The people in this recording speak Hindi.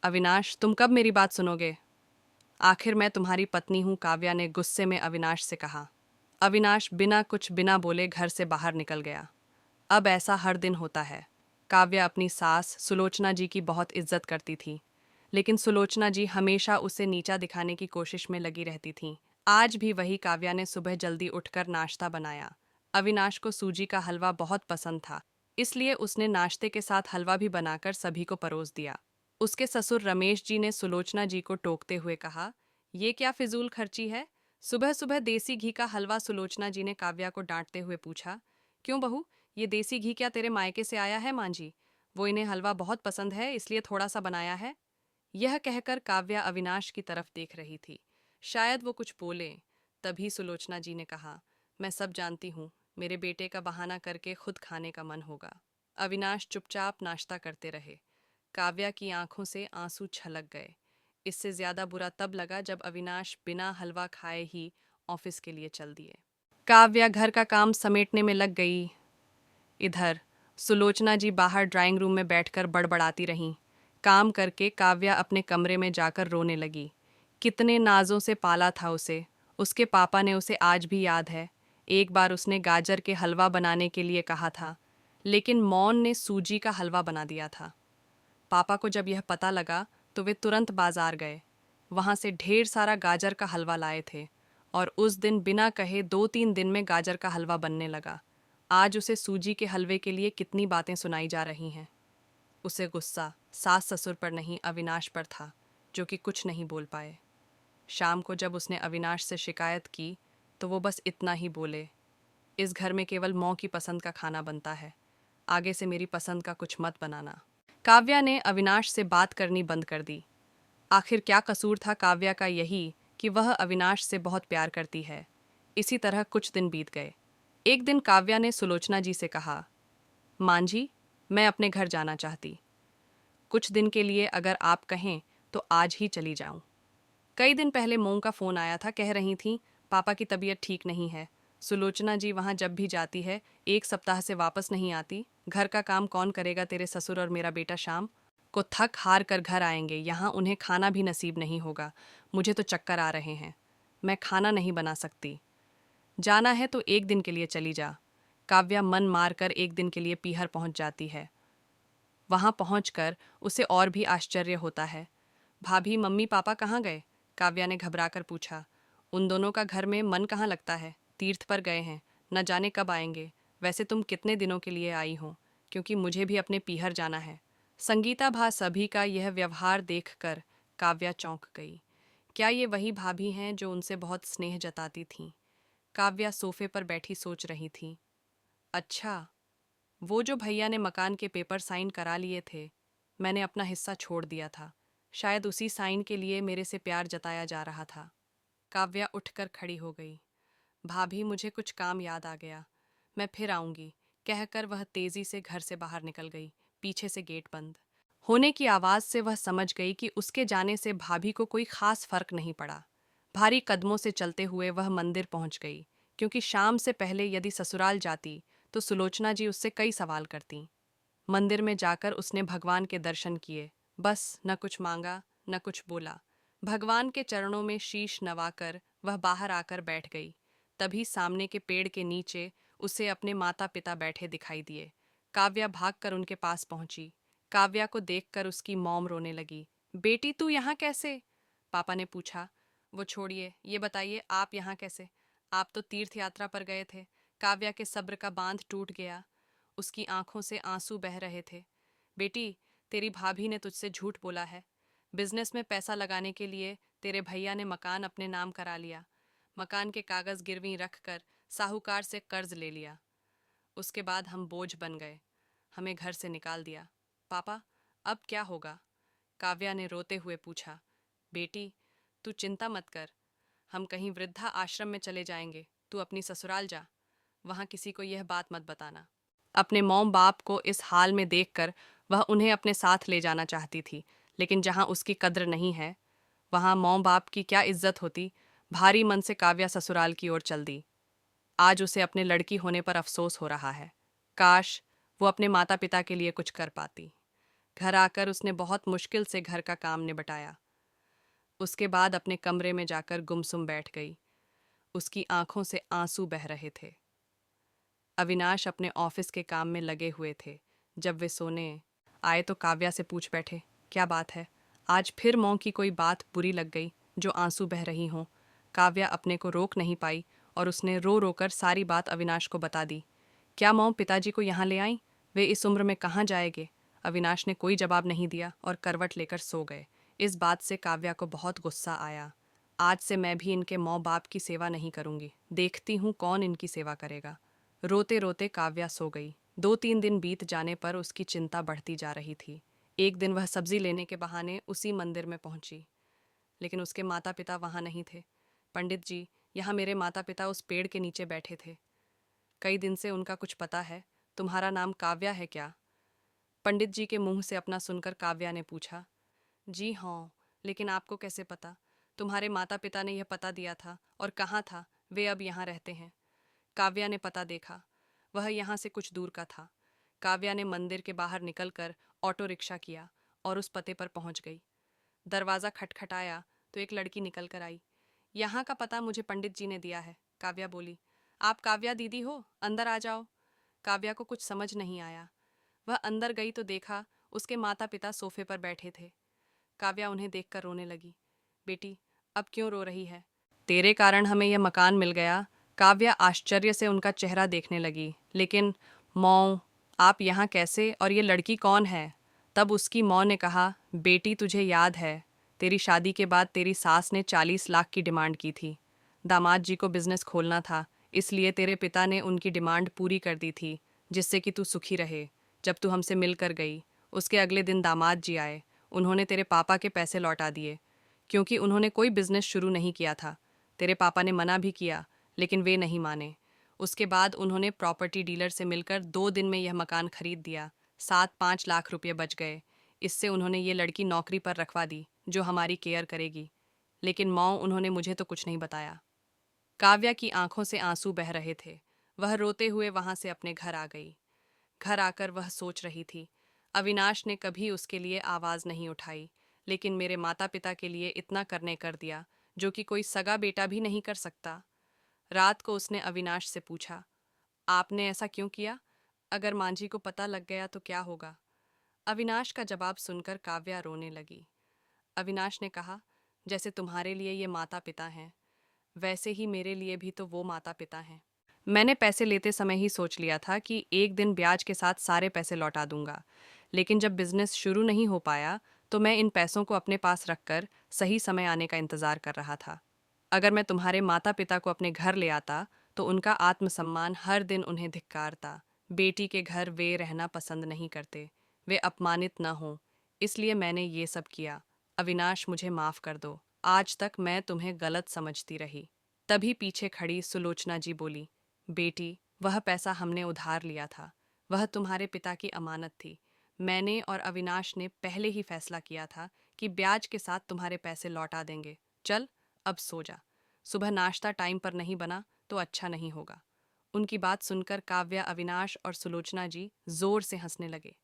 अविनाश, तुम कब मेरी बात सुनोगे? आखिर मैं तुम्हारी पत्नी हूँ, काव्या ने गुस्से में अविनाश से कहा। अविनाश बिना बोले घर से बाहर निकल गया। अब ऐसा हर दिन होता है। काव्या अपनी सास सुलोचना जी की बहुत इज्जत करती थी, लेकिन सुलोचना जी हमेशा उसे नीचा दिखाने की कोशिश में लगी रहती थीं। आज भी वही काव्या ने सुबह जल्दी उठकर नाश्ता बनाया। अविनाश को सूजी का हलवा बहुत पसंद था, इसलिए उसने नाश्ते के साथ हलवा भी बनाकर सभी को परोस दिया। उसके ससुर रमेश जी ने सुलोचना जी को टोकते हुए कहा, ये क्या फिजूल खर्ची है? सुबह सुबह देसी घी का हलवा? सुलोचना जी ने काव्या को डांटते हुए पूछा। क्यों बहू, ये देसी घी क्या तेरे मायके से आया है? मां जी, वो इन्हें हलवा बहुत पसंद है, इसलिए थोड़ा सा बनाया है। यह कहकर काव्या अविनाश की तरफ देख रही थी। शायद वो कुछ बोले, तभी सुलोचना जी ने कहा, मैं सब जानती हूँ, मेरे बेटे का बहाना करके खुद खाने का मन होगा। अविनाश चुपचाप नाश्ता करते रहे। काव्या की आंखों से आंसू छलक गए। इससे ज्यादा बुरा तब लगा जब अविनाश बिना हलवा खाए ही ऑफिस के लिए चल दिए। काव्या घर का काम समेटने में लग गई। इधर सुलोचना जी बाहर ड्राइंग रूम में बैठकर बड़बड़ाती रहीं। काम करके काव्या अपने कमरे में जाकर रोने लगी। कितने नाजों से पाला था उसे, उसके पापा ने उसे आज भी याद है। एक बार उसने गाजर के हलवा बनाने के लिए कहा था, लेकिन मौन ने सूजी का हलवा बना दिया था। पापा को जब यह पता लगा तो वे तुरंत बाजार गए। वहां से ढेर सारा गाजर का हलवा लाए थे, और उस दिन बिना कहे 2-3 दिन में गाजर का हलवा बनने लगा। आज उसे सूजी के हलवे के लिए कितनी बातें सुनाई जा रही हैं। उसे गुस्सा सास ससुर पर नहीं, अविनाश पर था, जो कि कुछ नहीं बोल पाए। शाम को जब उसने अविनाश से शिकायत की तो वो बस इतना ही बोले, इस घर में केवल मौं की पसंद का खाना बनता है, आगे से मेरी पसंद का कुछ मत बनाना। काव्या ने अविनाश से बात करनी बंद कर दी। आखिर क्या कसूर था काव्या का यही कि वह अविनाश से बहुत प्यार करती है। इसी तरह कुछ दिन बीत गए। एक दिन काव्या ने सुलोचना जी से कहा, मां जी, मैं अपने घर जाना चाहती। कुछ दिन के लिए अगर आप कहें तो आज ही चली जाऊं। कई दिन पहले मोम का फोन आया था, कह रही थी पापा की तबीयत ठीक नहीं है। सुलोचना जी वहां जब भी जाती है 1 सप्ताह से वापस नहीं आती। घर का काम कौन करेगा? तेरे ससुर और मेरा बेटा शाम को थक हार कर घर आएंगे, यहाँ उन्हें खाना भी नसीब नहीं होगा। मुझे तो चक्कर आ रहे हैं, मैं खाना नहीं बना सकती। जाना है तो एक दिन के लिए चली जा। काव्या मन मार कर एक दिन के लिए पीहर पहुंच जाती है। वहां पहुंचकर उसे और भी आश्चर्य होता है। भाभी, मम्मी पापा कहाँ गए? काव्या ने घबराकर पूछा। उन दोनों का घर में मन कहाँ लगता है? तीर्थ पर गए हैं, न जाने कब आएंगे। वैसे तुम कितने दिनों के लिए आई हो? क्योंकि मुझे भी अपने पीहर जाना है। संगीता भा सभी का यह व्यवहार देखकर काव्या चौंक गई। क्या ये वही भाभी हैं जो उनसे बहुत स्नेह जताती थीं? काव्या सोफे पर बैठी सोच रही थी। अच्छा, वो जो भैया ने मकान के पेपर साइन करा लिए थे, मैंने अपना हिस्सा छोड़ दिया था। शायद उसी साइन के लिए मेरे से प्यार जताया जा रहा था। काव्या उठकर खड़ी हो गई। भाभी, मुझे कुछ काम याद आ गया, मैं फिर आऊंगी, कहकर वह तेजी से घर से बाहर निकल गई। पीछे से गेट बंद होने की आवाज से वह समझ गई कि उसके जाने से भाभी को कोई खास फर्क नहीं पड़ा। भारी कदमों से चलते हुए वह मंदिर पहुंच गई, क्योंकि शाम से पहले यदि ससुराल जाती तो सुलोचना जी उससे कई सवाल करती। मंदिर में जाकर उसने भगवान के दर्शन किए। बस न कुछ मांगा, न कुछ बोला। भगवान के चरणों में शीश नवाकर वह बाहर आकर बैठ गई। तभी सामने के पेड़ के नीचे उसे अपने माता पिता बैठे दिखाई दिए। काव्या भागकर उनके पास पहुंची। काव्या को देखकर उसकी मॉम रोने लगी। बेटी, तू यहाँ कैसे? पापा ने पूछा। वो छोड़िए, ये बताइए आप यहाँ कैसे? आप तो तीर्थ यात्रा पर गए थे। काव्या के सब्र का बांध टूट गया। उसकी आंखों से आंसू बह रहे थे। बेटी, तेरी भाभी ने तुझसे झूठ बोला है। बिजनेस में पैसा लगाने के लिए तेरे भैया ने मकान अपने नाम करा लिया। मकान के कागज गिरवी रखकर साहूकार से कर्ज ले लिया। उसके बाद हम बोझ बन गए, हमें घर से निकाल दिया। पापा, अब क्या होगा? काव्या ने रोते हुए पूछा। बेटी, तू चिंता मत कर, हम कहीं वृद्धा आश्रम में चले जाएंगे। तू अपनी ससुराल जा, वहां किसी को यह बात मत बताना। अपने मॉम बाप को इस हाल में देखकर वह उन्हें अपने साथ ले जाना चाहती थी, लेकिन जहां उसकी कद्र नहीं है, वहां मॉम बाप की क्या इज्जत होती। भारी मन से काव्या ससुराल की ओर चल दी। आज उसे अपने लड़की होने पर अफसोस हो रहा है। काश वो अपने माता पिता के लिए कुछ कर पाती। घर आकर उसने बहुत मुश्किल से घर का काम निपटाया। उसके बाद अपने कमरे में जाकर गुमसुम बैठ गई। उसकी आंखों से आंसू बह रहे थे। अविनाश अपने ऑफिस के काम में लगे हुए थे। जब वे सोने आए तो काव्या से पूछ बैठे, क्या बात है? आज फिर मौ की कोई बात बुरी लग गई जो आंसू बह रही हों? काव्या अपने को रोक नहीं पाई और उसने रो रो कर सारी बात अविनाश को बता दी। क्या मौ पिताजी को यहाँ ले आई? वे इस उम्र में कहाँ जाएंगे? अविनाश ने कोई जवाब नहीं दिया और करवट लेकर सो गए। इस बात से काव्या को बहुत गुस्सा आया। आज से मैं भी इनके माँ बाप की सेवा नहीं करूंगी, देखती हूँ कौन इनकी सेवा करेगा। रोते रोते काव्या सो गई। 2-3 दिन बीत जाने पर उसकी चिंता बढ़ती जा रही थी। एक दिन वह सब्जी लेने के बहाने उसी मंदिर में पहुंची, लेकिन उसके माता पिता वहां नहीं थे। पंडित जी, यहाँ मेरे माता पिता उस पेड़ के नीचे बैठे थे। कई दिन से उनका कुछ पता है? तुम्हारा नाम काव्या है क्या? पंडित जी के मुंह से अपना सुनकर काव्या ने पूछा। जी हाँ, लेकिन आपको कैसे पता? तुम्हारे माता पिता ने यह पता दिया था। और कहाँ था? वे अब यहाँ रहते हैं। काव्या ने पता देखा। वह यहाँ से कुछ दूर का था। काव्या ने मंदिर के बाहर निकलकर ऑटो रिक्शा किया और उस पते पर पहुंच गई। दरवाज़ा खटखटाया तो एक लड़की निकल कर आई। यहाँ का पता मुझे पंडित जी ने दिया है, काव्या बोली। आप काव्या दीदी हो? अंदर आ जाओ। काव्या को कुछ समझ नहीं आया। वह अंदर गई तो देखा उसके माता पिता सोफे पर बैठे थे। काव्या उन्हें देखकर रोने लगी। बेटी, अब क्यों रो रही है? तेरे कारण हमें यह मकान मिल गया। काव्या आश्चर्य से उनका चेहरा देखने लगी। लेकिन मौ, आप यहाँ कैसे? और ये लड़की कौन है? तब उसकी मौ ने कहा, बेटी तुझे याद है, तेरी शादी के बाद तेरी सास ने 40 लाख की डिमांड की थी। दामाद जी को बिजनेस खोलना था, इसलिए तेरे पिता ने उनकी डिमांड पूरी कर दी थी, जिससे कि तू सुखी रहे। जब तू हमसे मिलकर गई, उसके अगले दिन दामाद जी आए। उन्होंने तेरे पापा के पैसे लौटा दिए, क्योंकि उन्होंने कोई बिजनेस शुरू नहीं किया था। तेरे पापा ने मना भी किया, लेकिन वे नहीं माने। उसके बाद उन्होंने प्रॉपर्टी डीलर से मिलकर 2 दिन में यह मकान खरीद दिया। 7-5 लाख रुपये बच गए। इससे उन्होंने ये लड़की नौकरी पर रखवा दी, जो हमारी केयर करेगी। लेकिन मौ, उन्होंने मुझे तो कुछ नहीं बताया। काव्या की आंखों से आंसू बह रहे थे। वह रोते हुए वहां से अपने घर आ गई। घर आकर वह सोच रही थी, अविनाश ने कभी उसके लिए आवाज नहीं उठाई, लेकिन मेरे माता पिता के लिए इतना करने कर दिया जो कि कोई सगा बेटा भी नहीं कर सकता। रात को उसने अविनाश से पूछा, आपने ऐसा क्यों किया? अगर मांझी को पता लग गया तो क्या होगा? अविनाश का जवाब सुनकर काव्या रोने लगी। अविनाश ने कहा, जैसे तुम्हारे लिए ये माता पिता हैं, वैसे ही मेरे लिए भी तो वो माता पिता हैं। मैंने पैसे लेते समय ही सोच लिया था कि एक दिन ब्याज के साथ सारे पैसे लौटा दूंगा, लेकिन जब बिजनेस शुरू नहीं हो पाया तो मैं इन पैसों को अपने पास रखकर सही समय आने का इंतजार कर रहा था। अगर मैं तुम्हारे माता पिता को अपने घर ले आता तो उनका आत्मसम्मान हर दिन उन्हें धिक्कारता। बेटी के घर वे रहना पसंद नहीं करते, वे अपमानित न हों, इसलिए मैंने ये सब किया। अविनाश, मुझे माफ कर दो, आज तक मैं तुम्हें गलत समझती रही। तभी पीछे खड़ी सुलोचना जी बोली, बेटी, वह पैसा हमने उधार लिया था, वह तुम्हारे पिता की अमानत थी। मैंने और अविनाश ने पहले ही फैसला किया था कि ब्याज के साथ तुम्हारे पैसे लौटा देंगे। चल, अब सो जा। सुबह नाश्ता टाइम पर नहीं बना तो अच्छा नहीं होगा। उनकी बात सुनकर काव्या, अविनाश और सुलोचना जी जोर से हंसने लगे।